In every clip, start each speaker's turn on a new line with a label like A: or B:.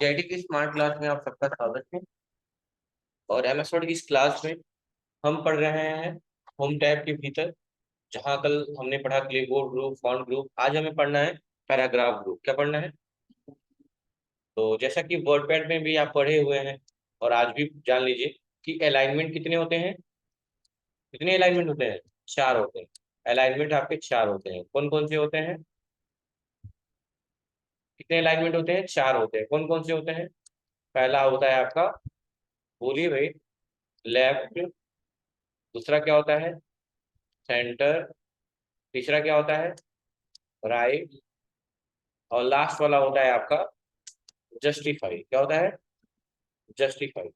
A: JD की smart class में आप सबका स्वागत है। और एमएस वर्ड की इस क्लास में हम पढ़ रहे हैं होम टैब के भीतर। जहां कल हमने पढ़ा क्लिपबोर्ड ग्रुप, फॉन्ट ग्रुप, आज हमें पढ़ना है पैराग्राफ ग्रुप। क्या पढ़ना है? तो जैसा कि वर्डपैड में भी आप पढ़े हुए हैं और आज भी जान लीजिए कि अलाइनमेंट कितने होते हैं। कितने अलाइनमेंट होते हैं? चार होते हैं। अलाइनमेंट आपके चार होते हैं। कौन कौन से होते हैं? कितने अलाइनमेंट होते हैं? चार होते हैं। कौन कौन से होते हैं? पहला होता है आपका, बोलिए भाई, लेफ्ट। दूसरा क्या होता है? सेंटर। तीसरा क्या होता है? राइट। और लास्ट वाला होता है आपका जस्टिफाई। क्या होता है? जस्टिफाई।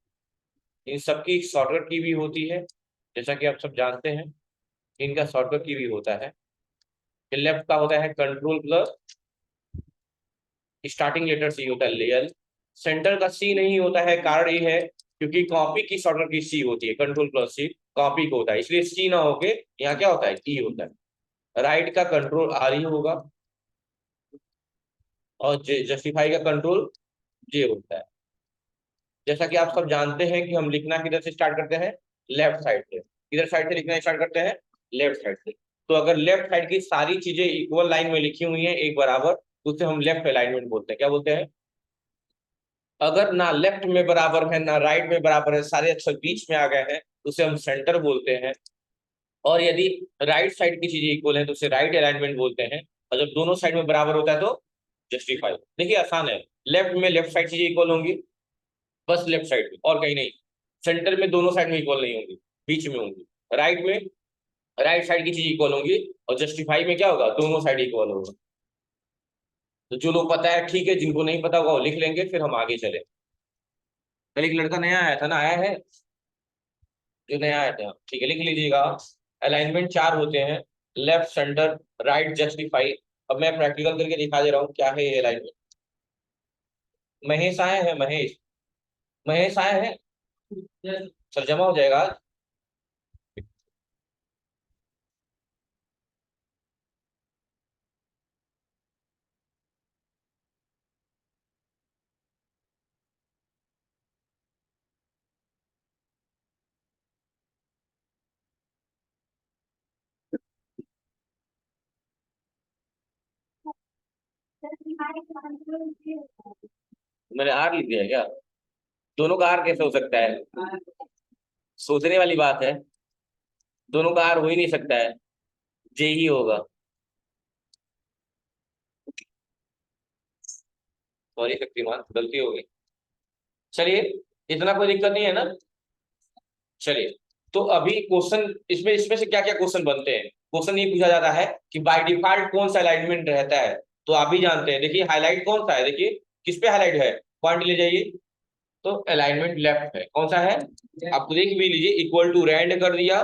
A: इन सबकी शॉर्टकट की भी होती है, जैसा कि आप सब जानते हैं। इनका शॉर्टकट की भी होता है। लेफ्ट का होता है कंट्रोल प्लस स्टार्टिंग लेटर सी होता है लेयल। सेंटर का सी नहीं होता है, कारण ये है क्योंकि कॉपी की शॉर्टकट की सी होती है। कंट्रोल प्लस सी कॉपी को होता है, इसलिए सी ना होके यहाँ क्या होता है? ई होता है। राइट का कंट्रोल आर ही होगा और जस्टिफाई का कंट्रोल जे होता है। जैसा कि आप सब जानते हैं कि हम लिखना किधर से स्टार्ट करते हैं? लेफ्ट साइड से। किधर साइड से लिखना स्टार्ट करते हैं? लेफ्ट साइड से। तो अगर लेफ्ट साइड की सारी चीजें इक्वल लाइन में लिखी हुई हैं एक बराबर, तो उसे हम लेफ्ट अलाइनमेंट बोलते हैं। क्या बोलते हैं? अगर ना लेफ्ट में बराबर है ना राइट में बराबर है, सारे अक्षर बीच में आ गए हैं, तो उसे हम सेंटर बोलते हैं। और यदि राइट साइड की चीजें इक्वल है तो उसे राइट अलाइनमेंट बोलते हैं। और जब दोनों साइड में बराबर होता है तो जस्टिफाई। देखिए आसान है। लेफ्ट में लेफ्ट साइड चीजें इक्वल होंगी, बस लेफ्ट साइड में, और कहीं नहीं। सेंटर में दोनों साइड में इक्वल नहीं होंगी, बीच में होंगी। राइट में राइट साइड की चीज इक्वल होंगी। और जस्टिफाई में क्या होगा? दोनों साइड इक्वल होगा। तो जो लोग पता है ठीक है, जिनको नहीं पता होगा वो लिख लेंगे, फिर हम आगे चले। कल एक लड़का नया आया था ना, आया है जो नया आया था, ठीक है, लिख लीजिएगा। अलाइनमेंट चार होते हैं, लेफ्ट, सेंटर, राइट, जस्टिफाई। अब मैं प्रैक्टिकल करके दिखा दे रहा हूँ क्या है ये अलाइनमेंट। महेश आए हैं? महेश, महेश आए हैं? सर जमा हो जाएगा आज। मैंने आर लिख दिया है क्या? दोनों का आर कैसे हो सकता है? सोचने वाली बात है। दोनों का आर हो ही नहीं सकता है, जे ही होगा। सॉरी शक्तिमान, गलती हो गई। चलिए, इतना कोई दिक्कत नहीं है ना। चलिए, तो अभी क्वेश्चन इसमें इसमें से क्या क्या क्वेश्चन बनते हैं। क्वेश्चन ये पूछा जाता है कि बाय डिफॉल्ट कौन सा अलाइनमेंट रहता है। तो आप भी जानते हैं, देखिए हाईलाइट कौन सा है, देखिए किस पे हाईलाइट है, पॉइंट ले जाइए। तो अलाइनमेंट लेफ्ट है। कौन सा है? आप देख भी लीजिए, इक्वल टू रैंड कर दिया,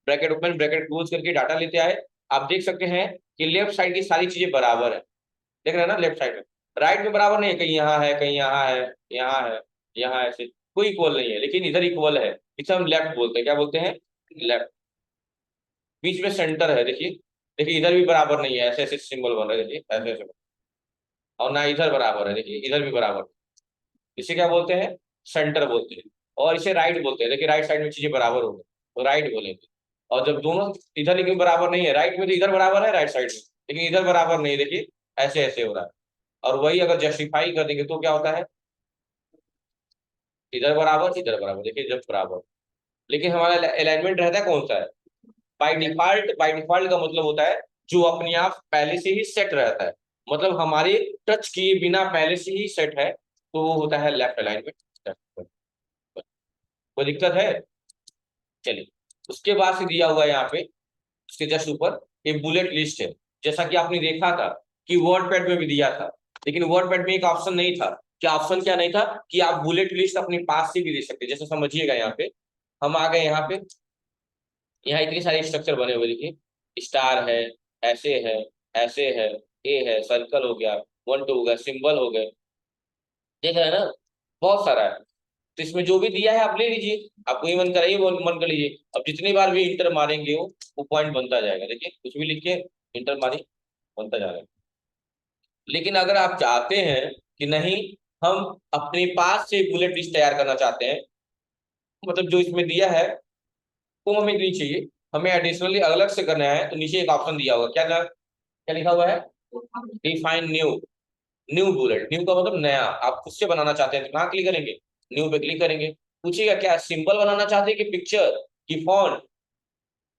A: ब्रैकेट ओपन ब्रैकेट क्लोज करके डाटा लेते आए। आप देख सकते हैं कि लेफ्ट साइड की सारी चीजें बराबर है। देख रहे हैं ना? लेफ्ट साइड में, राइट में बराबर नहीं है, कहीं यहाँ है, कहीं यहाँ है, यहाँ है, यहाँ ऐसे कोई इक्वल नहीं है, लेकिन इधर इक्वल है। इसे हम लेफ्ट बोलते हैं। क्या बोलते हैं? लेफ्ट। बीच में सेंटर है, देखिए। देखिए इधर भी बराबर नहीं है, ऐसे ऐसे सिंबल बन रहे हैं, देखिए ऐसे ऐसे। और ना इधर बराबर है, देखिए इधर भी बराबर। इसे क्या बोलते हैं? सेंटर बोलते हैं। और इसे राइट बोलते हैं। देखिए राइट साइड में चीजें बराबर हो गई तो राइट बोलेंगे। और जब दोनों इधर लेकिन बराबर नहीं है, राइट में तो इधर बराबर है राइट साइड में, लेकिन इधर बराबर नहीं, देखिए ऐसे ऐसे हो रहा है। और वही अगर जस्टिफाई कर देंगे तो क्या होता है? इधर बराबर इधर बराबर, देखिए जब बराबर। लेकिन हमारा अलाइनमेंट रहता है कौन सा है? By default. बाय डिफॉल्ट का मतलब होता है जो अपने आप पहले से ही सेट रहता है, मतलब हमारे टच किए बिना पहले से ही सेट है, तो वो होता है लेफ्ट अलाइनमेंट। कोई दिक्कत है? चलिए, उसके बाद से दिया हुआ है यहाँ पे, उसके जस्ट ऊपर एक बुलेट लिस्ट है। जैसा कि आपने देखा था कि वर्ड पैड में भी दिया था, लेकिन वर्ड पैड में एक ऑप्शन नहीं था। क्या ऑप्शन क्या नहीं था? कि आप बुलेट लिस्ट अपने पास से भी दे सकते। जैसे समझिएगा, यहाँ पे हम आ गए, यहाँ पे यहाँ इतनी सारे स्ट्रक्चर बने हुए, देखिए स्टार है, ऐसे है, ऐसे है, ए है, सर्कल हो गया, वन टू हो गया, सिंबल हो गए। देख रहे हैं ना? बहुत सारा है। तो इसमें जो भी दिया है आप ले लीजिए, आपको ये मन कराइए वो मन कर लीजिए। अब जितनी बार भी इंटर मारेंगे वो पॉइंट बनता जाएगा। देखिए कुछ भी लिख के इंटर मारिए, बनता जा रहा है। लेकिन अगर आप चाहते हैं कि नहीं, हम अपने पास से बुलेट लिस्ट तैयार करना चाहते हैं, मतलब जो इसमें दिया है वो हमें नहीं चाहिए, हमें एडिशनली अलग से करना है। तो नीचे एक ऑप्शन दिया हुआ, क्या क्या लिखा हुआ है, define new. New bullet, new का मतलब नया, आप खुद से बनाना चाहते हैं तो कहाँ क्लिक करेंगे, न्यू पे क्लिक करेंगे। पूछिएगा क्या सिंबल बनाना चाहते हैं कि पिक्चर की फॉन्ट,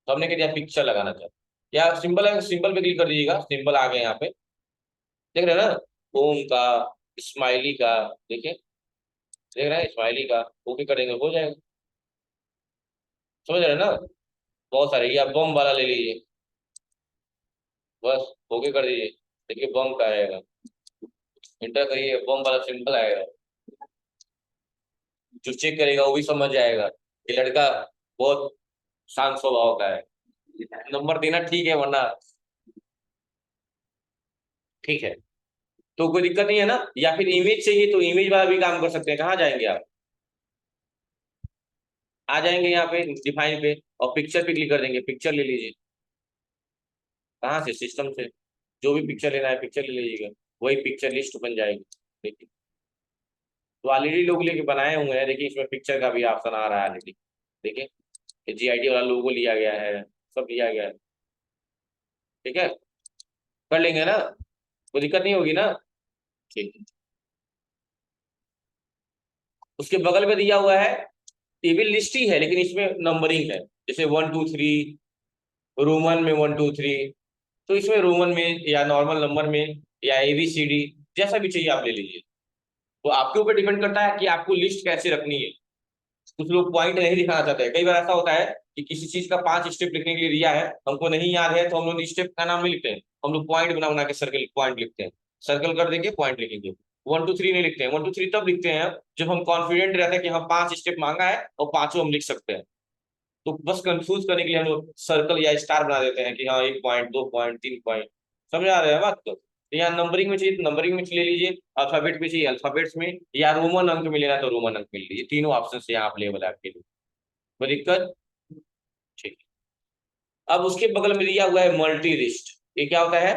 A: तो हमने कह दिया पिक्चर लगाना चाहते हैं। या सिंबल है, सिंबल पे क्लिक कर दीजिएगा, सिंबल आ गए यहाँ पे, देख रहे हैं ना, ओम का, स्माइली का, देखिए देख रहे हैं स्माइली का, ओके करेंगे हो जाएगा, समझ रहे हैं ना। बहुत सारे, या बम वाला ले लीजिए, बस ओके कर दीजिए, देखिए बम का आएगा, इंटर करिए बम वाला सिंबल आएगा, जो चेक करेगा वो भी समझ जाएगा ये लड़का बहुत शांत स्वभाव का है। नंबर देना ठीक है, वरना ठीक है। तो कोई दिक्कत नहीं है ना। या फिर इमेज चाहिए तो इमेज वाला भी काम कर सकते हैं। कहाँ जाएंगे आप, आ जाएंगे यहाँ पे डिफाइन पे, और पिक्चर पे क्लिक कर देंगे, पिक्चर ले लीजिए। कहाँ से, सिस्टम से, जो भी पिक्चर लेना है पिक्चर ले लीजिएगा, वही पिक्चर लिस्ट बन जाएगी। देखिए, तो ऑलरेडी लोग लेके बनाए हुए हैं, देखिए इसमें पिक्चर का भी ऑप्शन आ रहा है ऑलरेडी, देखिए GID वाला लोगो लिया गया है, सब लिया गया है, ठीक है, कर लेंगे ना, कोई दिक्कत नहीं होगी ना। ठीक है। उसके बगल में दिया हुआ है, टेबल लिस्ट ही है लेकिन इसमें नंबरिंग है, जैसे 1 2 3, रोमन में 1 2 3, तो इसमें रोमन में या नॉर्मल नंबर में या ABCD, जैसा भी चाहिए आप ले लीजिए। तो आपके ऊपर डिपेंड करता है कि आपको लिस्ट कैसे रखनी है। कुछ लोग पॉइंट नहीं दिखाना चाहते हैं, कई बार ऐसा होता है कि किसी चीज का 5 स्टेप लिखने के लिए दिया है, हमको नहीं याद है तो हम लोग स्टेप का नाम नहीं लिखते हैं, हम लोग पॉइंट बना बना के सर्कल पॉइंट लिखते हैं, सर्कल कर देंगे पॉइंट लिखेंगे। 1 2 3 नहीं लिखते हैं, 1 2 3 तब लिखते हैं जब हम कॉन्फिडेंट रहते हैं कि हम 5 स्टेप मांगा है और पांचों हम लिख सकते हैं। तो बस कंफ्यूज करने के लिए हम लोग सर्कल या स्टार बना देते हैं कि हाँ 1 पॉइंट 2 पॉइंट 3 पॉइंट, समझ आ रहे हैं बात। तो यहाँ नंबरिंग में चाहिए तो नंबरिंग में ले लीजिए, अल्फाबेट में चाहिए अल्फाबेट्स में, या रोमन अंक में लेना तो रोमन अंक में ले लीजिए, तीनों ऑप्शन यहाँ अवेलेबल है आपके लिए, कोई दिक्कत। ठीक है। अब उसके बगल में दिया हुआ है मल्टी लिस्ट, ये क्या होता है,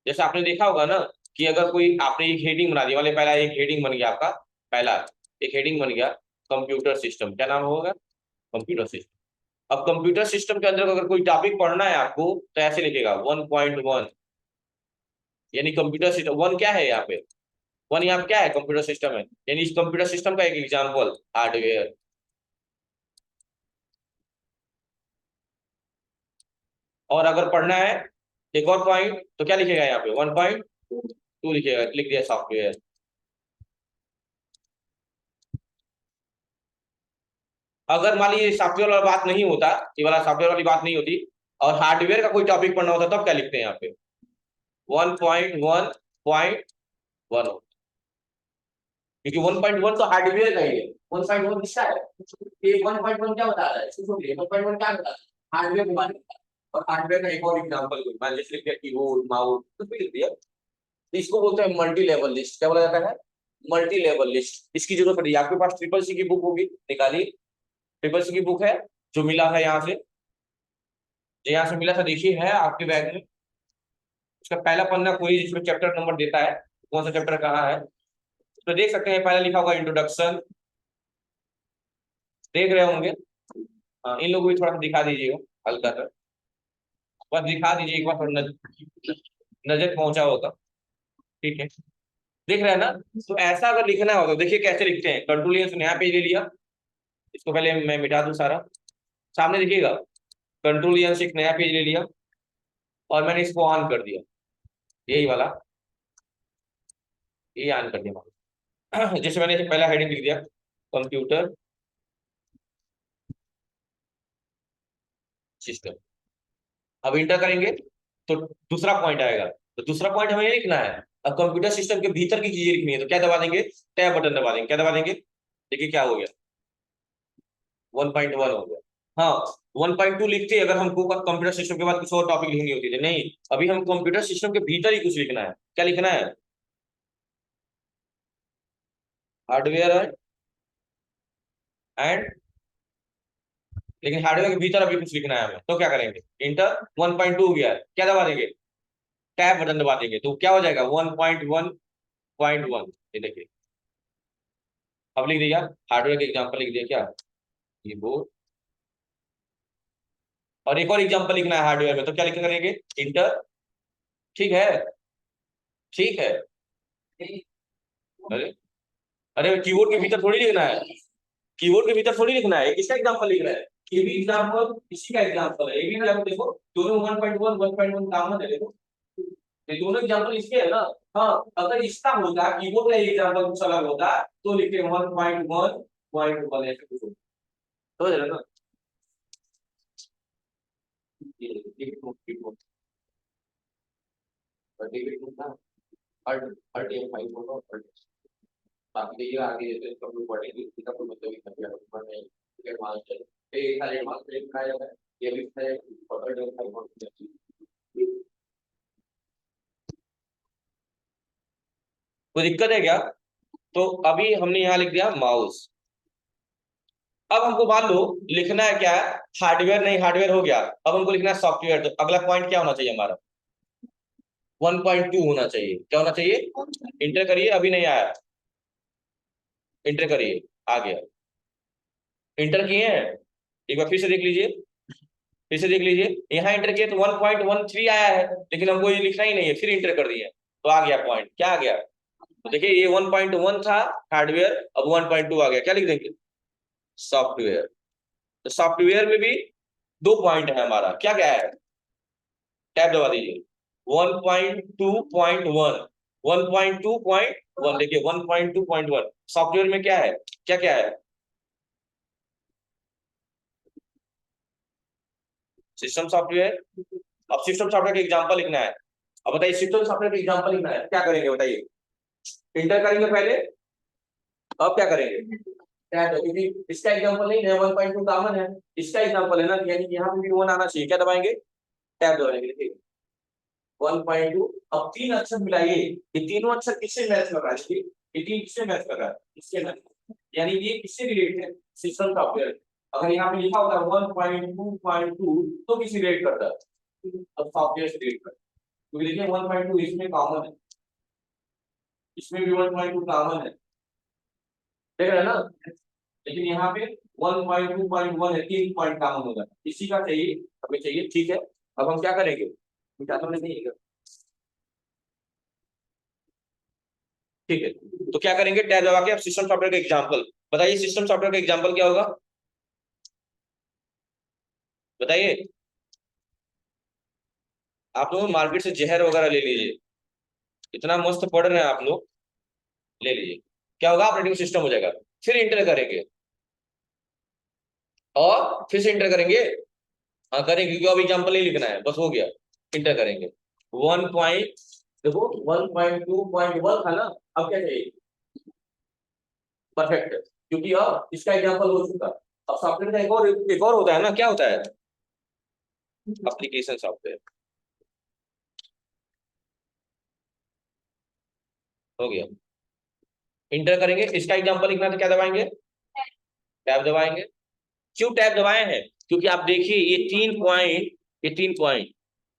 A: जैसे आपने देखा होगा ना कि अगर कोई आपने एक हेडिंग बना दिया, वाले पहला एक हेडिंग बन गया आपका, पहला एक हेडिंग बन गया, कंप्यूटर सिस्टम, क्या नाम होगा, कंप्यूटर सिस्टम। अब कंप्यूटर सिस्टम के अंदर अगर कोई टॉपिक पढ़ना है आपको तो ऐसे लिखेगा 1.1, यानी कंप्यूटर सिस्टम, वन क्या है यहाँ पे, वन यहाँ पे क्या है, कंप्यूटर सिस्टम है, यानी इस कंप्यूटर सिस्टम का एक एग्जाम्पल हार्डवेयर। और अगर पढ़ना है एक और पॉइंट तो क्या लिखेगा यहाँ पे, 1.2 लिखेगा, लिख दिया सॉफ्टवेयर। अगर मान लीजिए सॉफ्टवेयर वाला बात नहीं होता, ये वाला सॉफ्टवेयर वाली बात नहीं होती, और हार्डवेयर का कोई टॉपिक पढ़ना होता, तब क्या लिखते हैं यहाँ पे, 1.1.1, क्योंकि 1.1 तो हार्डवेयर का ही है, 1.1 किसका है, ये 1.1 क्या बता रहा है, 1.1 क्या बता रहा है, हार्डवेयर के बारे में। और हार्डवेयर का एक और एग्जांपल कोई मान जैसे लिख दिया कीबोर्ड माउस, कुछ भी लिख दिया, तो इसको बोलते हैं मल्टी लेवल लिस्ट। क्या बोला जाता है, मल्टी लेवल लिस्ट। इसकी जरूरत पड़ी, आपके पास ट्रिपल सी की बुक होगी, निकालिए, ट्रिपल सी की बुक है, जो मिला है यहाँ से, जो यहाँ से मिला था, देखिए है आपके बैग में, उसका पहला पन्ना कोई जिसमें चैप्टर नंबर देता है, कौन सा चैप्टर कहाँ है, तो देख सकते हैं पहले लिखा होगा इंट्रोडक्शन, देख रहे होंगे। हाँ, इन लोगों को भी थोड़ा सा दिखा दीजिएगा, हल्का सा, बस दिखा दीजिए एक बार, थोड़ा नजर पहुंचा होगा, ठीक है, दिख रहा है ना। तो ऐसा अगर लिखना होगा तो देखिए कैसे लिखते हैं, कंट्रोल से नया पेज ले लिया, इसको पहले मैं मिटा दूं सारा, सामने देखिएगा, कंट्रोल से एक नया पेज ले लिया, और मैंने इसको ऑन कर दिया, यही वाला, ये ऑन कर दिया जैसे मैंने पहला हेडिंग लिख दिया, कंप्यूटर सिस्टम, अब इंटर करेंगे तो दूसरा पॉइंट आएगा, तो दूसरा पॉइंट हमें ये लिखना है, अब कंप्यूटर सिस्टम के भीतर की चीजें लिखनी है, तो क्या दबा देंगे, टैब बटन दबा देंगे, क्या दबा देंगे, देखिए क्या हो गया, 1.1 हो गया। हाँ, 1.2 लिखते अगर हमको कंप्यूटर सिस्टम के बाद कुछ और टॉपिक लिखनी होती थी, नहीं, अभी हम कंप्यूटर सिस्टम के भीतर ही कुछ लिखना है, क्या लिखना है, हार्डवेयर एंड, लेकिन हार्डवेयर के भीतर अभी कुछ लिखना है हमें, तो क्या करेंगे, इंटर, 1.2 गया, क्या दबा देंगे, टैब बटन दबा देंगे, तो क्या हो जाएगा 1.1, 1.1, ये देखिए अब लिख दिया, हार्डवेयर का एग्जांपल लिख दिया क्या, कीबोर्ड। और एक और एग्जांपल लिखना है हार्डवेयर में, तो क्या लिख करेंगे, इंटर। ठीक है, ठीक है। अरे अरे कीबोर्ड के भीतर थोड़ी लिखना है, कीबोर्ड के भीतर थोड़ी लिखना है, किसका एग्जांपल लिख रहा है, ये भी एग्जांपल इसी का एग्जांपल है, ये भी एग्जांपल देखो, दोनों 1.1 1.1 कॉमन है, देखो ये दोनों एग्जांपल इसके है ना। हाँ, अगर इसका होता कीबोर्ड का एग्जांपल कुछ अलग होता तो लिखते 1.1 1 ऐसे कुछ होता, समझ रहे ना। ये कीबोर्ड पर डेबिट होता हर हर टाइम फाइल होगा और बाकी देखिए आगे जैसे कंप्यूटर पढ़ेंगे इसका कोई मतलब ही नहीं है, ऊपर में एडवांस है, ये सारे एडवांस में दिखाया जाता है, ये भी है और जो फाइल कोई दिक्कत है क्या। तो अभी हमने यहाँ लिख दिया माउस। अब हमको मान लो लिखना है क्या है, हार्डवेयर नहीं, हार्डवेयर हो गया, अब हमको लिखना है सॉफ्टवेयर, तो अगला पॉइंट क्या होना चाहिए हमारा, 1.2 होना चाहिए, क्या होना चाहिए, इंटर करिए, अभी नहीं आया, इंटर करिए, आ गया, इंटर किए हैं, एक बार फिर से देख लीजिए, फिर से देख लीजिए, यहाँ इंटर किए तो 1.13 आया है, लेकिन हमको ये लिखना ही नहीं है, फिर इंटर कर दिए तो आ गया पॉइंट, क्या आ गया, तो देखिए ये 1.1 था हार्डवेयर, अब 1.2 आ गया, क्या लिख देंगे, सॉफ्टवेयर। तो सॉफ्टवेयर में भी 2 पॉइंट है हमारा, क्या क्या है, टैब दबा दीजिए, 1.2.1 1.2.1, देखिए 1.2.1 सॉफ्टवेयर में क्या है, क्या क्या है, सिस्टम सॉफ्टवेयर। अब सिस्टम सॉफ्टवेयर का एग्जांपल लिखना है, अब बताइए सिस्टम सॉफ्टवेयर का एग्जांपल लिखना है, क्या करेंगे बताइए, इंटर करेंगे पहले, अब क्या करेंगे, क्या है, क्योंकि इसका एग्जांपल नहीं है, 1.2 कॉमन है, इसका एग्जांपल है ना, यानी कि यहाँ पे भी 1 आना चाहिए, क्या दबाएंगे, टैब दबाएंगे, देखिए 1.2। अब 3 अक्षर मिलाइए, ये तीनों अक्षर किससे मैच कर रहा है, देखिए ये तीन किससे मैच कर रहा है, इससे मैच, यानी ये किससे रिलेटेड है, सिस्टम सॉफ्टवेयर। अगर यहाँ पे लिखा होता है 1.2.2 तो किसी रिलेट करता है, अब सॉफ्टवेयर से रिलेट करता है, क्योंकि देखिए 1.2 इसमें कॉमन है, इसमें भी 1.2 कॉमन है, देख रहे हैं ना, लेकिन यहाँ पे 1.2.1 है, 3 पॉइंट कॉमन होगा, इसी का चाहिए, हमें चाहिए, ठीक है। अब हम क्या करेंगे, क्या समझ नहीं है, ठीक है, तो क्या करेंगे, टैब दबा के अब सिस्टम सॉफ्टवेयर का एग्जांपल बताइए, सिस्टम सॉफ्टवेयर का एग्जांपल क्या होगा, बताइए, आप लोग मार्केट से जहर वगैरह ले लीजिए, इतना मस्त पढ़ रहे हैं आप लोग, ले लीजिए, क्या होगा, ऑपरेटिंग सिस्टम हो जाएगा, फिर इंटर करेंगे, और फिर से इंटर करेंगे, हाँ करेंगे क्योंकि अब एग्जांपल नहीं लिखना है, बस हो गया, इंटर करेंगे, 1 पॉइंट, देखो 1.2.1 था ना, अब क्या चाहिए, परफेक्ट, क्योंकि अब इसका एग्जांपल हो चुका, अब सॉफ्टवेयर का एक और होता है ना, क्या होता है, एप्लीकेशन सॉफ्टवेयर, हो गया, इंटर करेंगे, इसका एग्जांपल लिखना तो क्या दबाएंगे, टैब दबाएंगे, क्यों टैब दबाए हैं, क्योंकि आप देखिए ये 3 पॉइंट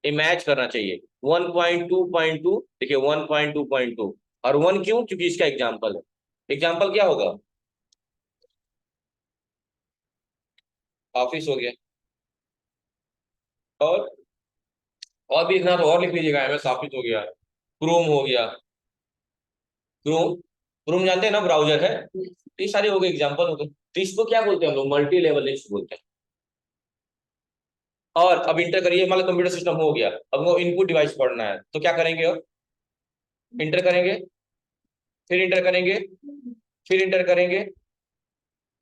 A: ये मैच करना चाहिए, 1.2.2 देखिए 1.2.2 और 1 क्यों, क्योंकि इसका एग्जांपल है, एग्जांपल क्या होगा, ऑफिस हो गया, और और भी लिखना तो और लिख लीजिएगा, एमएस ऑफिस हो गया, क्रोम हो गया, क्रोम, क्रोम जानते हैं ना ब्राउजर है, तो ये सारे हो गए एग्जांपल हो गए, तो इसको क्या बोलते हैं हम लोग, मल्टी लेवल लिस्ट बोलते हैं। और अब इंटर करिए, मान लो कंप्यूटर सिस्टम हो गया, अब वो इनपुट डिवाइस पढ़ना है, तो क्या करेंगे, अब इंटर करेंगे, फिर इंटर करेंगे, फिर इंटर करेंगे,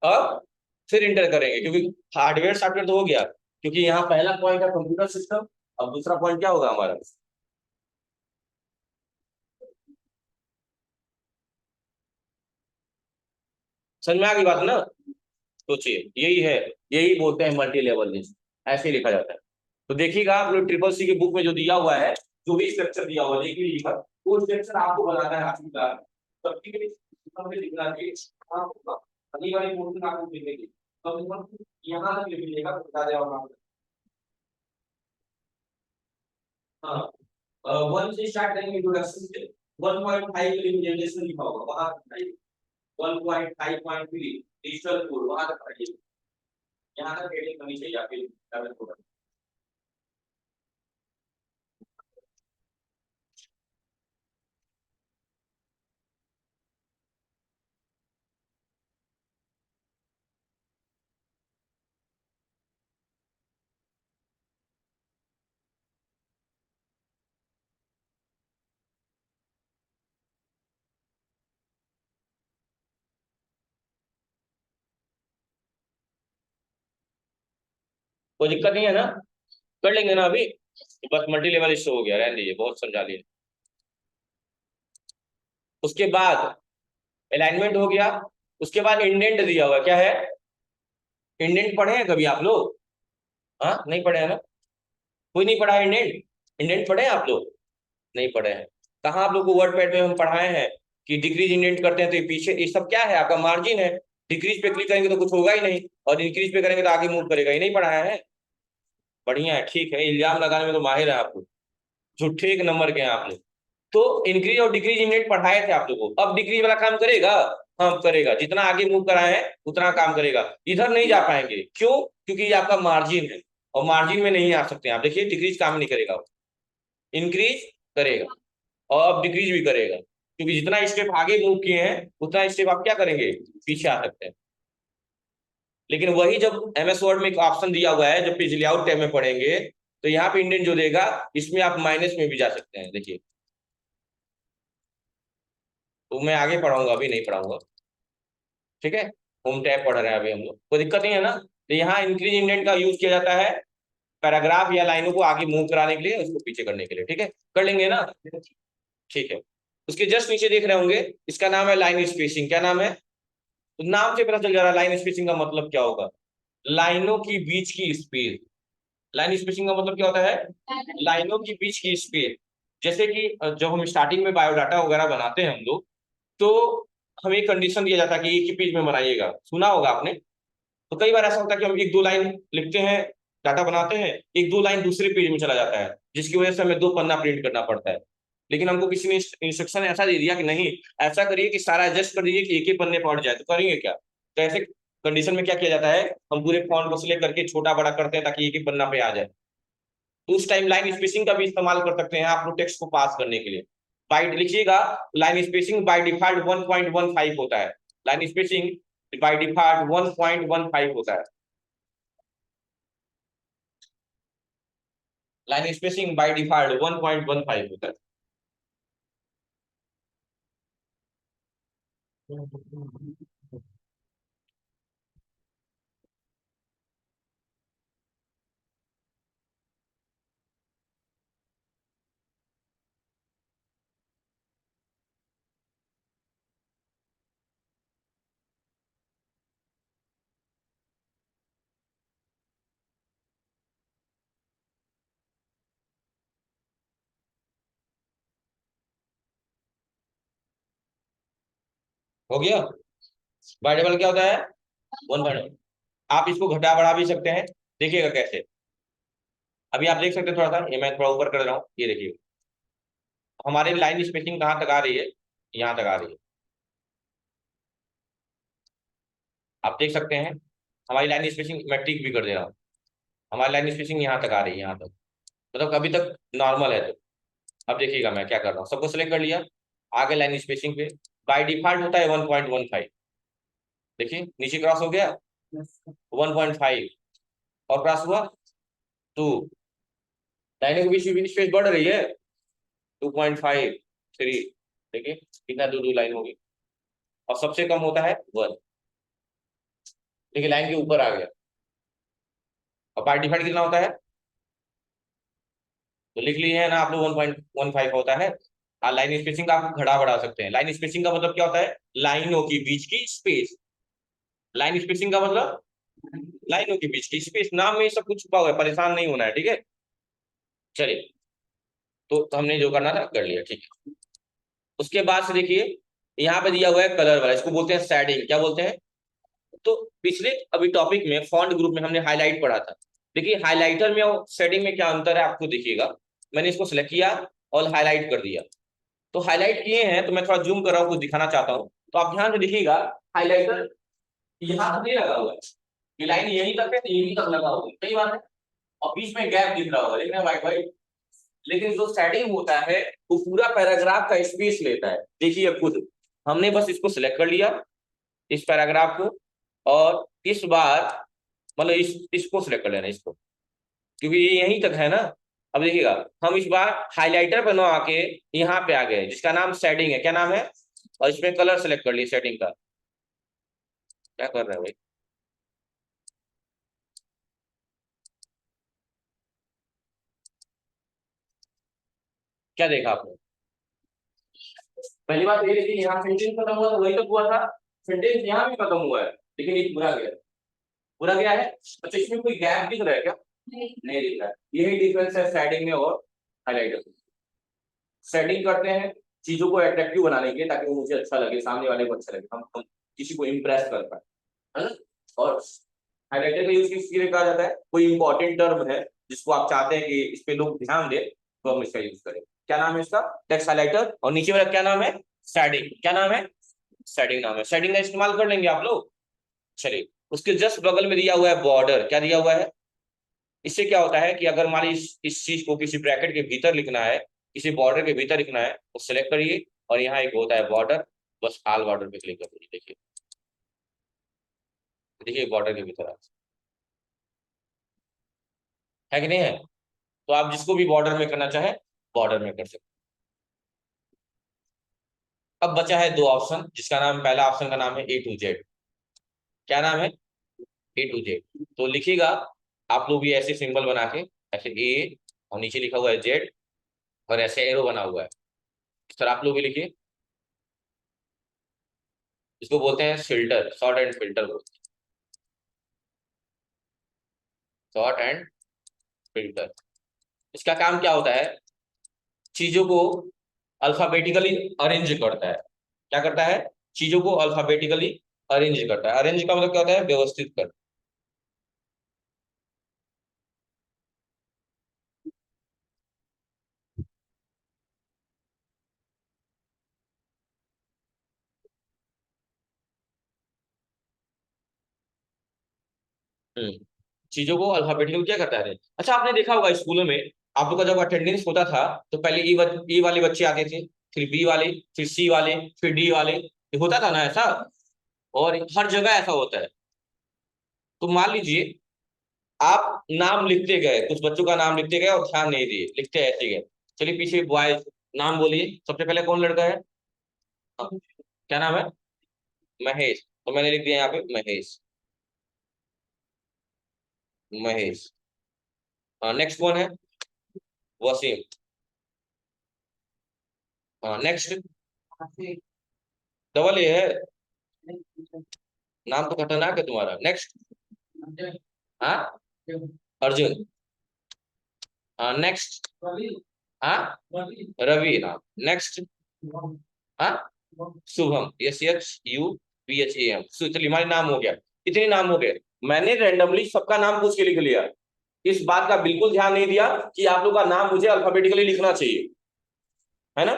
A: अब फिर इंटर करेंगे, क्योंकि हार्डवेयर सॉफ्टवेयर तो हो गया, क्योंकि यहाँ पहला पॉइंट है कंप्यूटर सिस्टम, अब दूसरा पॉइंट क्या होगा हमारा, समझ में आ गई बात ना, सोचिए यही है, यही बोलते हैं मल्टी लेवल लिस्ट, ऐसे ही लिखा जाता है। तो देखिएगा आप लोग ट्रिपल सी की बुक में जो दिया हुआ है, जो भी स्ट्रक्चर दिया हुआ है देख लीजिएगा, वो स्ट्रक्चर आपको बनाना है, आपकी क्लास सबकी के लिए सिस्टम में लिखना चाहिए, हाँ, अगली वाली पोर्शन आपको मिलेगी, तो यहाँ तक लिख लीजिएगा तो बता देगा आपको। हाँ, वन से स्टार्ट करेंगे इंट्रोडक्शन से, 1.5 मिलियन जनरेशन लिखा होगा वहां तक पढ़ाइए। 1.5.3 डिजिटल कोड वहां तक पढ़ाइए। यहाँ तक हेडिंग होनी चाहिए आपके लेवल को। कोई दिक्कत नहीं है ना, कर लेंगे ना अभी। बस मल्टी लेवल इशू हो गया, रहने दीजिए, बहुत समझा लिए। उसके बाद अलाइनमेंट हो गया, उसके बाद इंडेंट दिया हुआ क्या है, इंडेंट पढ़े हैं कभी आप लोग? हाँ नहीं पढ़े हैं ना, कोई नहीं पढ़ा है इंडेंट? इंडेंट पढ़े हैं आप लोग? नहीं पढ़े हैं। कहाँ आप लोग को वर्ड पैड में हम पढ़ाए हैं कि डिक्रीज इंडेंट करते हैं तो ये पीछे ये सब क्या है, आपका मार्जिन है। डिक्रीज पे क्लिक करेंगे तो कुछ होगा ही नहीं, और इंक्रीज पे करेंगे तो आगे मूव करेगा, ये नहीं पढ़ाया है? बढ़िया है, ठीक है, इल्जाम लगाने में तो माहिर है आप लोग, झूठे एक नंबर के हैं आप लोग। तो इंक्रीज और डिक्रीज इंडेंट पढ़ाए थे आप लोगों को, अब डिक्रीज वाला काम करेगा? हाँ करेगा, जितना आगे मूव कराए हैं उतना काम करेगा। इधर नहीं जा पाएंगे, क्यों? क्योंकि ये आपका मार्जिन है, और मार्जिन में नहीं आ सकते आप। देखिए डिक्रीज काम नहीं करेगा, इंक्रीज करेगा, और अब डिक्रीज भी करेगा, क्योंकि जितना स्टेप आगे मूव किए हैं उतना स्टेप आप क्या करेंगे, पीछे आ सकते हैं। लेकिन वही जब एमएस वर्ड में एक ऑप्शन दिया हुआ है, जब पेज लेआउट टैब में पढ़ेंगे तो यहाँ पे इंडेंट जो देगा इसमें आप माइनस में भी जा सकते हैं। देखिए तो मैं आगे पढ़ाऊंगा, अभी नहीं पढ़ाऊंगा, ठीक है। होम टैब पढ़ रहे हैं अभी हम लोग, कोई दिक्कत नहीं है ना। तो यहाँ इंक्रीज इंडेंट का यूज किया जाता है पैराग्राफ या लाइनों को आगे मूव कराने के लिए, उसको पीछे करने के लिए, ठीक है, कर लेंगे ना, ठीक है। उसके जस्ट नीचे देख रहे होंगे, इसका नाम है लाइन स्पेसिंग। क्या नाम है? तो नाम से पता चल जा रहा है लाइन स्पेसिंग का मतलब क्या होगा, लाइनों की बीच की स्पेस। लाइन स्पेसिंग का मतलब क्या होता है, लाइनों की बीच की स्पेस। जैसे कि जब हम स्टार्टिंग में बायोडाटा वगैरह बनाते हैं हम लोग, तो हमें कंडीशन दिया जाता है कि एक ही पेज में बनाइएगा, सुना होगा आपने। तो कई बार ऐसा होता है कि हम एक दो लाइन लिखते हैं, डाटा बनाते हैं, एक दो लाइन दूसरे पेज में चला जाता है, जिसकी वजह से हमें दो पन्ना प्रिंट करना पड़ता है। लेकिन हमको किसी ने इंस्ट्रक्शन ऐसा दे दिया कि नहीं, ऐसा करिए कि सारा एडजस्ट कर दीजिए कि एक ही पन्ने पर जाए, तो करेंगे क्या? तो ऐसे कंडीशन में क्या किया जाता है, हम पूरे फॉन्ट को सिलेक्ट करके छोटा बड़ा करते हैं ताकि एक ही पन्ना पे आ जाए। तो उस टाइम लाइन स्पेसिंग का भी इस्तेमाल कर सकते हैं आप लोग टेक्स्ट को पास करने के लिए। बाइट लिखिएगा, लाइन स्पेसिंग बाय डिफॉल्ट 1.15 होता है। लाइन स्पेसिंग बाय डिफॉल्ट 1.15 होता है। लाइन स्पेसिंग बाय डिफॉल्ट 1.15 होता है। हो गया? बाय टेबल क्या होता है, 1. आप इसको घटा बढ़ा भी सकते हैं, देखिएगा कैसे। अभी आप देख सकते हैं, थोड़ा सा ये मैं थोड़ा ऊपर कर रहा हूँ, ये देखिए हमारी लाइन स्पेसिंग कहाँ तक आ रही है, यहाँ तक आ रही है। आप देख सकते हैं हमारी लाइन स्पेसिंग, मैं टिक भी कर दे रहा हूँ, हमारी लाइन स्पेसिंग यहाँ तक आ रही है, यहाँ तक, मतलब अभी तक नॉर्मल है। तो अब देखिएगा मैं क्या कर रहा हूँ, सबको सिलेक्ट कर लिया, आगे लाइन स्पेसिंग पे बाय डिफॉल्ट होता है 1.15। देखिए नीचे क्रॉस हो गया 1.5, और क्रॉस हुआ 2, लाइनों के बीच में स्पेस बढ़ रही है 2.5, 3। देखिए कितना दो दो लाइन होगी, और सबसे कम होता है 1। देखिए लाइन के ऊपर आ गया। और बाय डिफॉल्ट कितना होता है, तो लिख लिए है ना आप लोग, 1.15 होता है। हाँ लाइन स्पेसिंग का आप घड़ा बढ़ा सकते हैं। लाइन स्पेसिंग का मतलब क्या होता है, लाइनों के बीच की स्पेस। लाइन स्पेसिंग का मतलब लाइनों के बीच की स्पेस, नाम में सब कुछ छुपा हुआ है, परेशान नहीं होना है, ठीक है। चलिए, तो हमने जो करना था कर लिया, ठीक है। उसके बाद से देखिए यहाँ पे दिया हुआ है कलर वाला, इसको बोलते हैं शेडिंग। क्या बोलते हैं? तो पिछले अभी टॉपिक में फॉन्ट ग्रुप में हमने हाईलाइट पढ़ा था। देखिए हाइलाइटर में और शेडिंग में क्या अंतर है आपको दिखिएगा। मैंने इसको सिलेक्ट किया और हाईलाइट कर दिया, तो हाईलाइट किए हैं, तो मैं थोड़ा जूम कर रहा हूँ, कुछ दिखाना चाहता हूँ। तो आप ध्यान से देखिएगा, हाईलाइटर यहाँ तक नहीं लगा हुआ है, ये लाइन यहीं तक है, यहीं तक लगा हुआ है, सही बात है। और बीच में गैप दिख रहा होगा, लेकिन व्हाइट व्हाइट। लेकिन जो शेडिंग होता है वो पूरा पैराग्राफ का स्पेस लेता है। देखिए खुद, हमने बस इसको सिलेक्ट कर लिया, इस पैराग्राफ को, और इस बार मतलब इसको सिलेक्ट कर लेना, इसको, क्योंकि ये यहीं तक है ना। अब देखिएगा, हम इस बार हाइलाइटर पर ना आके यहाँ पे आ गए, जिसका नाम शेडिंग है। क्या नाम है? और इसमें कलर सेलेक्ट कर लिए शेडिंग का। क्या कर रहे हैं भाई? क्या देखा आपने? पहली बात ये देखिए, यहाँ सेंटेंस खत्म हुआ तो वही तक हुआ था, सेंटेंस यहाँ भी खत्म हुआ है, लेकिन ये पूरा गया। पूरा गया है। अच्छा, इसमें कोई गैप दिख रहा है क्या? नहीं दिख रहा है। यही डिफरेंस है शेडिंग में और हाइलाइटर। शेडिंग करते हैं चीजों को अट्रैक्टिव बनाने के लिए, ताकि वो मुझे अच्छा लगे, सामने वाले को अच्छा लगे, हम किसी को इम्प्रेस कर पाए, है ना। और हाइलाइटर का यूज किस लिए कहा जाता है? कोई इंपॉर्टेंट टर्म है जिसको आप चाहते हैं कि इस पे लोग ध्यान दे, तो हम इसका यूज करें। क्या नाम है इसका? Text highlighter. और नीचे वाला क्या नाम है? शेडिंग। क्या नाम है? शेडिंग नाम है। शेडिंग का इस्तेमाल कर लेंगे आप लोग। चलिए, उसके जस्ट बगल में दिया हुआ है बॉर्डर। क्या दिया हुआ है? इससे क्या होता है कि अगर मान लीजिए इस चीज को किसी ब्रैकेट के भीतर लिखना है, किसी बॉर्डर के भीतर लिखना है, तो सिलेक्ट करिए, और यहाँ एक होता है बॉर्डर, बस ऑल बॉर्डर पे क्लिक कर दीजिए। देखिए, देखिए बॉर्डर के भीतर है कि नहीं है? तो आप जिसको भी बॉर्डर में करना चाहे, बॉर्डर में कर सकते। अब बचा है दो ऑप्शन, जिसका नाम, पहला ऑप्शन का नाम है A to Z। क्या नाम है? A to Z। तो लिखिएगा आप लोग भी ऐसे सिंबल बना के, ऐसे ए, और नीचे लिखा हुआ है जेड, और ऐसे एरो बना हुआ है। इस तरह आप लोग भी लिखिए। इसको बोलते हैं फिल्टर, शॉर्ट एंड फिल्टर बोलते हैं, शॉर्ट एंड फिल्टर। इसका काम क्या होता है? चीजों को अल्फाबेटिकली अरेंज करता है। क्या करता है? चीजों को अल्फाबेटिकली अरेंज करता है। अरेंज का मतलब क्या होता है? व्यवस्थित कर। चीजों को अल्फाबेटिकल क्या करता है? अच्छा, आपने देखा होगा स्कूलों में, आप लोग का जब अटेंडेंस होता था, तो पहले ए वाले बच्चे आते थे, फिर बी वाले, फिर सी वाले, फिर डी वाले, ये होता था ना ऐसा। और हर जगह ऐसा होता है। तो मान लीजिए आप नाम लिखते गए, कुछ बच्चों का नाम लिखते गए और ध्यान नहीं दिए, लिखते ऐसे गए। चलिए पीछे बॉयज नाम बोलिए, सबसे पहले कौन लड़का है? हाँ, क्या नाम है? महेश। तो मैंने लिख दिया यहाँ पे महेश। महेश। हाँ, नेक्स्ट कौन है? वसीम। हाँ, नेक्स्ट। डबल ए है? नाम तो खतरनाक है तुम्हारा। नेक्स्ट। हाँ, अर्जुन। हाँ, नेक्स्ट। हाँ, रवि। हाँ, नेक्स्ट। हाँ, शुभम। SHUBHAM। चलिए, हमारे नाम हो गया। इतने नाम हो गए। मैंने रैंडमली सबका नाम पूछ के लिख लिया। इस बात का बिल्कुल ध्यान नहीं दिया कि आप लोग का नाम मुझे अल्फाबेटिकली लिखना चाहिए, है ना।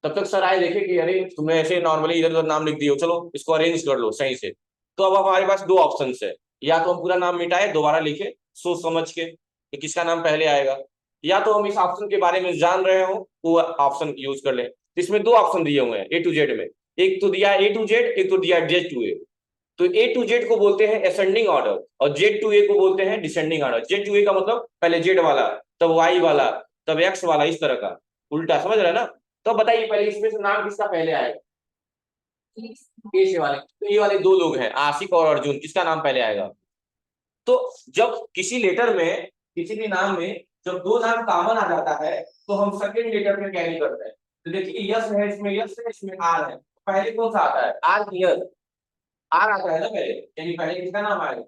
A: तब तक सर आए, देखे कि अरे तुमने ऐसे नॉर्मली इधर उधर नाम लिख दिए हो, चलो इसको अरेंज कर लो सही से। तो अब हमारे पास दो ऑप्शन है, या तो हम पूरा नाम मिटाए, दोबारा लिखे सोच समझ के कि किसका नाम पहले आएगा, या तो हम इस ऑप्शन के बारे में जान रहे हो, वो ऑप्शन यूज कर ले। इसमें दो ऑप्शन दिए हुए हैं A to Z में। एक तो दिया A to Z, एक तो दिया Z to A। तो A to Z को बोलते हैं असेंडिंग ऑर्डर, और Z to A को बोलते हैं descending order. Z to A का मतलब पहले जेड वाला, तब वाई वाला, तब एक्स वाला, इस तरह का उल्टा, समझ रहे हैं ना। तो बताइए पहले इसमें से नाम किसका पहले आएगा? ए से वाले। तो ये वाले दो लोग हैं, आशिक और अर्जुन, किसका नाम पहले आएगा? तो जब किसी लेटर में, किसी भी नाम में जब दो नाम कॉमन आ जाता है, तो हम सेकंड लेटर में कैरी करते हैं। तो देखिए यस है, इसमें यस है, इसमें आर है, पहले कौन सा आता है? आर की यस। आर आता है ना पहले, यानी पहले किसका नाम आएगा?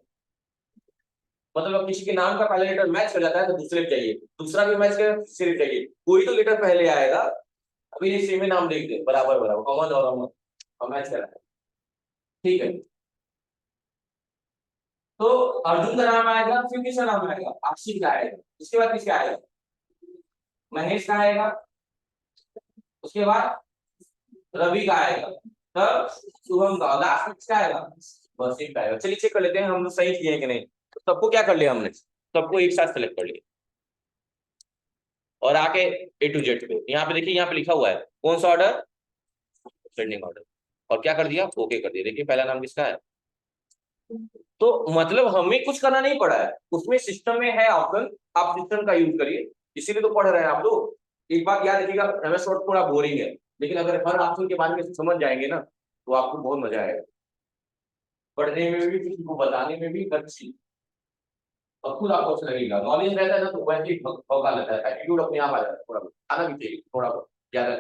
A: मतलब अब किसी के नाम का पहला लेटर मैच कर जाता है, तो दूसरे पे चाहिए, दूसरा भी मैच कर, तीसरे पे चाहिए, कोई तो लेटर पहले आएगा। अभी ये सेम ही नाम देख दे, बराबर बराबर, अमन और अमन, और मैच करा है। ठीक है। तो अर्जुन का नाम आएगा, फिर किसका नाम आएगा? आशिक का आएगा, उसके बाद किसका आएगा? महेश का आएगा, उसके बाद रवि का आएगा, तब शुभम का, लास्ट में किसका आएगा, वसीम का आएगा। चलिए चेक कर लेते हैं हम लोग सही किए हैं कि नहीं। तो सबको क्या कर लिया हमने, सबको एक साथ सेलेक्ट कर लिया और आके A to Z पे यहाँ पे देखिए, यहाँ पे लिखा हुआ है कौन सा ऑर्डर, असेंडिंग ऑर्डर, और क्या कर दिया, ओके कर दिया। देखिए पहला नाम किसका है। तो मतलब हमें कुछ करना नहीं पड़ा है, उसमें सिस्टम में है ऑप्शन, आप सिस्टम का यूज करिए, इसीलिए तो पढ़ रहे हैं आप लोग। एक बात याद रखिएगा, एमएस वर्ड थोड़ा बोरिंग है, लेकिन अगर हर ऑप्शन के बारे में समझ जाएंगे ना तो आपको बहुत मजा आएगा, पढ़ने में भी, किसी को बताने में भी, हर चीज। और खुद आपको अच्छा लगेगा, नॉलेज रहता है ना तो वैसे ही भौका लेता है, एटीट्यूड अपने आप आ जाता है, थोड़ा बहुत आना भी चाहिए, थोड़ा बहुत ज्यादा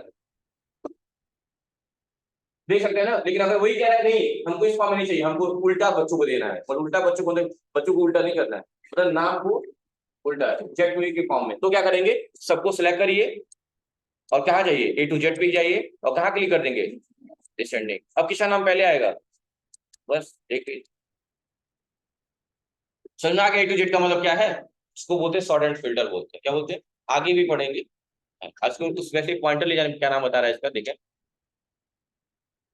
A: देख सकते हैं ना। लेकिन अगर वही कह रहा है नहीं हमको इस फॉर्म में नहीं चाहिए, हमको उल्टा बच्चों को देना है, और उल्टा बच्चों को उल्टा नहीं करना है, मतलब नाम को उल्टा जेड टू के फॉर्म में, तो क्या करेंगे, सबको सिलेक्ट करिए और कहाँ जाइए, A to Z पे जाइए और कहाँ क्लिक कर देंगे, डिसेंडिंग। अब किसका नाम पहले आएगा, बस एक समझना कि A to Z का मतलब क्या है, इसको बोलते हैं सॉर्ट एंड फिल्टर बोलते हैं, क्या बोलते हैं, आगे भी पढ़ेंगे। आज को उस वैसे पॉइंटर ले जाने में क्या नाम बता रहा है इसका, देखें,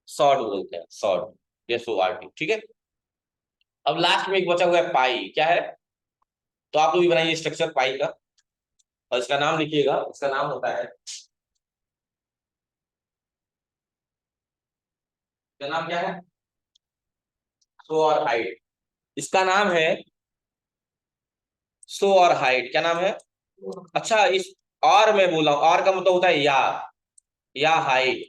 A: सॉर्ट बोलते हैं, सॉर्ट, SORT, ठीक है। अब लास्ट में एक बचा हुआ है पाई, क्या है, तो आप लोग भी बनाइए स्ट्रक्चर पाई का, और इसका नाम लिखिएगा, इसका नाम होता है, इसका नाम क्या है, शो और हाइड, इसका नाम है शो और हाइड, क्या नाम है। अच्छा इस और मैं बोला हूं, और का मतलब होता है या हाइड,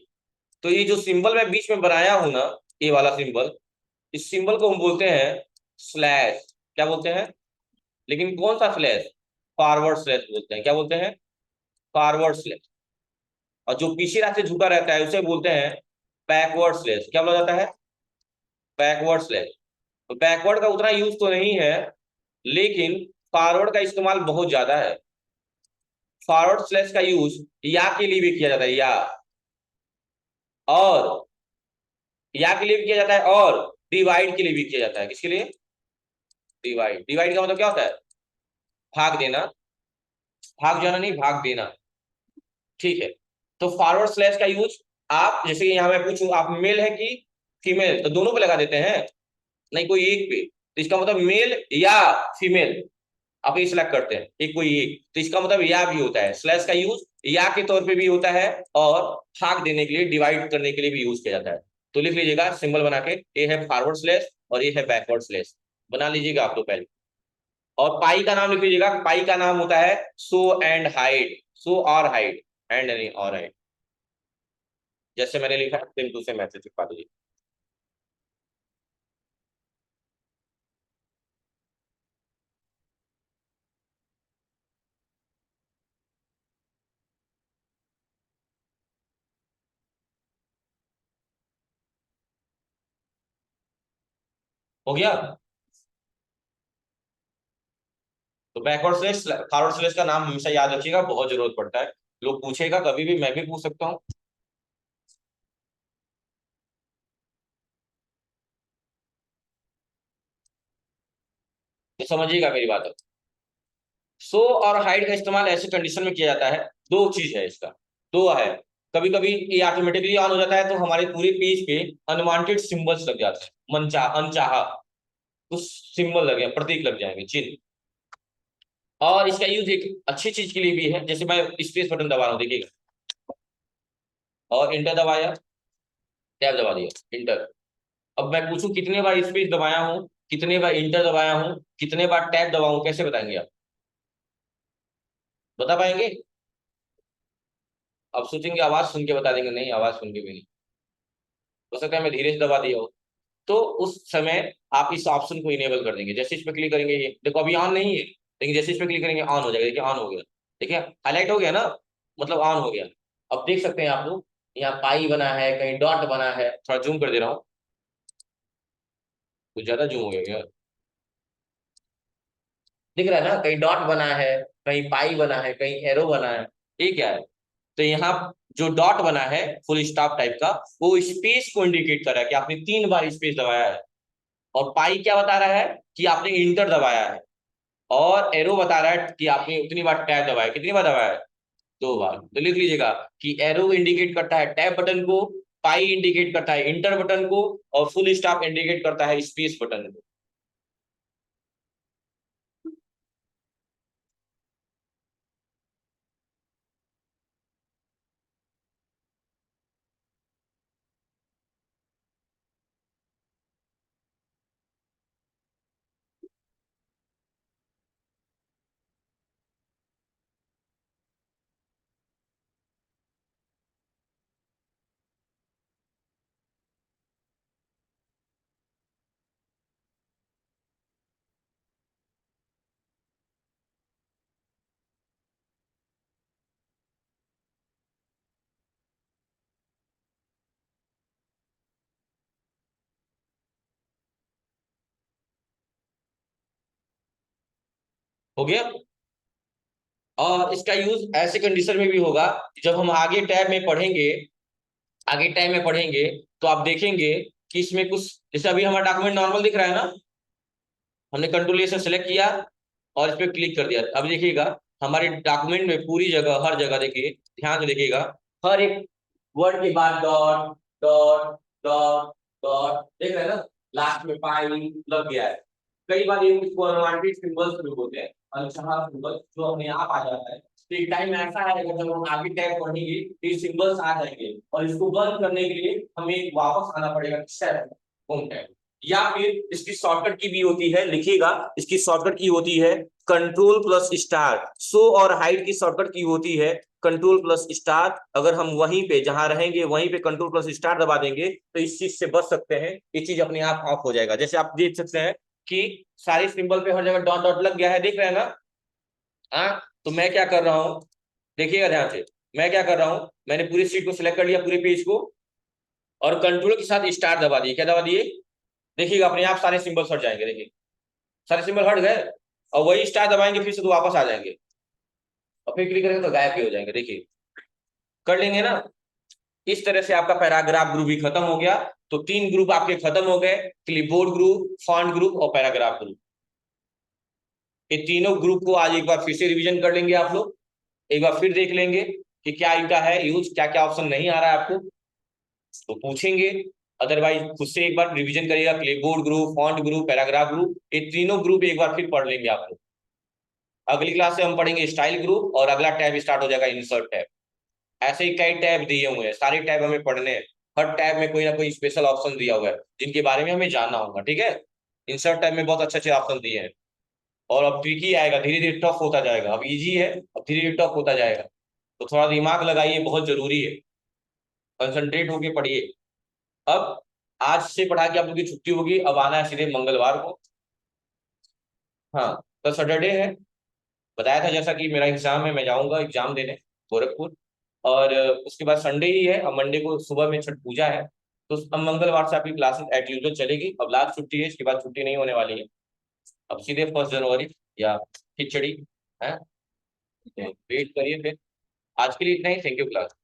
A: तो ये जो सिंबल मैं बीच में बनाया हूं ना, ये वाला सिंबल, इस सिंबल को हम बोलते हैं स्लैश, क्या बोलते हैं, लेकिन कौन सा स्लैश, फॉरवर्ड स्लैश बोलते हैं, क्या बोलते हैं, फॉरवर्ड स्लैश। और जो पीछे रास्ते झुका रहता है उसे बोलते हैं बैकवर्ड स्लैश, क्या बोला जाता है, बैकवर्ड स्लैश। तो बैकवर्ड का उतना यूज तो नहीं है, लेकिन फॉरवर्ड का इस्तेमाल बहुत ज्यादा है। फॉरवर्ड स्लैश का यूज या के लिए भी किया जाता है, और या के लिए भी किया जाता है, और डिवाइड के लिए भी किया जाता है, किसके लिए, डिवाइड का मतलब क्या होता है, भाग देना, भाग जाना नहीं, भाग देना, ठीक है। तो फॉरवर्ड स्लैश का यूज आप, जैसे कि यहाँ मैं पूछूं आप मेल है कि फीमेल, तो दोनों पे लगा देते हैं, नहीं कोई एक पे, तो इसका मतलब मेल या फीमेल आप ये सिलेक्ट करते हैं, एक कोई एक, तो इसका मतलब या भी होता है, स्लैश का यूज या के तौर पे भी होता है, और भाग देने के लिए, डिवाइड करने के लिए भी यूज किया जाता है। तो लिख लीजिएगा सिंबल बना के, ये है फॉरवर्ड स्लैश और ये है बैकवर्ड स्लैश, बना लीजिएगा आप तो पहले। और पाई का नाम लिख लीजिएगा, पाई का नाम होता है शो एंड हाइड, शो और हाइड, एंड नहीं और हाइड, जैसे मैंने लिखा है सेम टू सेम मैसेज लिखवा दीजिए। हो गया। तो बैकवर्ड स्लैश फॉरवर्ड स्लैश का नाम हमेशा याद रखिएगा, बहुत जरूरत पड़ता है, लोग पूछेगा कभी भी, मैं भी पूछ सकता हूँ, तो समझिएगा मेरी बात। शो और हाइड का इस्तेमाल ऐसे कंडीशन में किया जाता है, दो चीज है इसका, दो है, कभी कभी ये ऑटोमेटिकली ऑन हो जाता है, तो हमारे पूरे पेज पे अनवांटेड सिंबल्स लग जाते हैं, मनचाह अनचाहा, तो सिंबल लगे, प्रतीक लग जाएंगे, चिन्ह। और इसका यूज एक अच्छी चीज के लिए भी है, जैसे मैं स्पेस बटन दबा रहा हूँ देखिएगा, और इंटर दबाया, टैब दबा दिया, इंटर। अब मैं पूछूं कितने बार स्पेस दबाया हूँ, कितने बार इंटर दबाया हूँ, कितने बार टैब दबाऊं, कैसे बताएंगे आप, बता पाएंगे। अब सोचेंगे आवाज सुन के बता देंगे, नहीं आवाज सुन के भी नहीं, हो सकता है मैं धीरे से दबा दिया हो, तो उस समय आप इस ऑप्शन को इनेबल कर देंगे, जैसे इस पे क्लिक करेंगे, ये देखो अभी ऑन नहीं है, लेकिन जैसे इस पे क्लिक करेंगे ऑन हो जाएगा, देखिए ऑन हो गया, देखिए हाईलाइट हो गया ना, मतलब ऑन हो गया। अब देख सकते हैं आप लोग, यहाँ पाई बना है, कहीं डॉट बना है, थोड़ा जूम कर दे रहा हूँ, कुछ ज्यादा जूम हो गया क्या, दिख रहा है ना, कहीं डॉट बना है, कहीं पाई बना है, कहीं एरो बना है, ये क्या है, तो यहाँ जो डॉट बना है फुल स्टॉप टाइप का, वो स्पेस को इंडिकेट कर रहा है कि आपने 3 बार स्पेस दबाया है, और पाई क्या बता रहा है कि आपने इंटर दबाया है, और एरो बता रहा है कि आपने उतनी बार टैब दबाया, कितनी बार दबाया है, 2 बार। तो लिख लीजिएगा कि एरो इंडिकेट करता है टैब बटन को, पाई इंडिकेट करता है इंटर बटन को, और फुल स्टॉप इंडिकेट करता है स्पेस बटन को। हो गया। और इसका यूज ऐसे कंडीशन में भी होगा जब हम आगे टैब में पढ़ेंगे, आगे टैब में पढ़ेंगे तो आप देखेंगे कि इसमें कुछ, जैसे अभी हमारा डॉक्यूमेंट नॉर्मल दिख रहा है ना, हमने कंट्रोल ए से सिलेक्ट किया और इस पर क्लिक कर दिया। अब देखिएगा हमारे डॉक्यूमेंट में पूरी जगह, हर जगह देखिए, ध्यान से देखिएगा, हर एक वर्ड के बाद डॉट डॉट डॉट डॉट, देख रहे हैं ना, लास्ट में पाई लग गया है। कई बार ये इसको अनवांटेड सिंबल्स भी बोलते हैं, अनचाहा सिंबल जो अपने आप आ जाता है। तो एक टाइम ऐसा आएगा जब हम आगे टैब पढ़ेंगे तो ये सिंबल्स आ जाएंगे, और इसको बंद करने के लिए हमें वापस आना पड़ेगा होम टैब। या फिर इसकी शॉर्टकट की भी होती है, लिखिएगा, इसकी शॉर्टकट की होती है कंट्रोल प्लस स्टार। शो और हाइड की शॉर्टकट की होती है कंट्रोल प्लस स्टार। अगर हम वहीं पे जहां रहेंगे वहीं पे कंट्रोल प्लस स्टार दबा देंगे तो इस चीज से बच सकते हैं, ये चीज अपने आप ऑफ हो जाएगा। जैसे आप देख सकते हैं कि सारे सिंबल पे हर जगह डॉट डॉट लग गया है, देख रहे हैं ना। हाँ, तो मैं क्या कर रहा हूँ, देखिएगा ध्यान से, मैं क्या कर रहा हूँ, मैंने पूरी शीट को सिलेक्ट कर लिया, पूरे पेज को, और कंट्रोल के साथ स्टार दबा दिए। क्या दबा दिए, देखिएगा अपने आप सारे सिंबल हट जाएंगे, देखिए सारे सिंबल हट गए। और वही स्टार दबाएंगे फिर से तो वापस आ जाएंगे, और फिर क्लिक करेंगे तो गायब भी हो जाएंगे। देखिए कर लेंगे ना। इस तरह से आपका पैराग्राफ ग्रुप भी खत्म हो गया। तो 3 ग्रुप आपके खत्म हो गए, क्लिपबोर्ड ग्रुप, फॉन्ट ग्रुप और पैराग्राफ ग्रुप। ये तीनों ग्रुप को आज एक बार फिर से रिवीजन कर लेंगे आप लोग, एक बार फिर देख लेंगे कि क्या इनका है यूज, क्या क्या ऑप्शन नहीं आ रहा है आपको तो पूछेंगे। अदरवाइज खुद से एक बार रिवीजन करिएगा, clipboard group, font group, paragraph group, ये तीनों ग्रुप एक बार फिर पढ़ लेंगे आप लोग। अगली क्लास से हम पढ़ेंगे स्टाइल ग्रुप, और अगला टैब स्टार्ट हो जाएगा इंसर्ट टैब। ऐसे ही कई टैब दिए हुए हैं, सारे टैब हमें पढ़ने हैं। हर टैब में कोई ना कोई स्पेशल ऑप्शन दिया हुआ है जिनके बारे में हमें जानना होगा, ठीक है। इंसर्ट टैब में बहुत अच्छे अच्छे ऑप्शन दिए हैं। और अब ट्रिकी आएगा, धीरे धीरे टफ होता जाएगा। अब इजी है, अब धीरे धीरे टफ होता जाएगा। तो थोड़ा दिमाग लगाइए, बहुत जरूरी है, कंसंट्रेट होके पढ़िए। अब आज से पढ़ा के आप लोग की छुट्टी होगी, अब आना है सीधे मंगलवार को। हाँ, कल सैटरडे है, बताया था जैसा कि मेरा एग्जाम है, मैं जाऊंगा एग्जाम देने गोरखपुर। और उसके बाद संडे ही है, अब मंडे को सुबह में छठ पूजा है। तो अब मंगलवार से आपकी क्लासेस एट यूजुअल चलेगी। अब लास्ट छुट्टी है, इसके बाद छुट्टी नहीं होने वाली है। अब सीधे 1 जनवरी या खिचड़ी है। वेट करिए फिर। आज के लिए इतना ही, थैंक यू क्लास।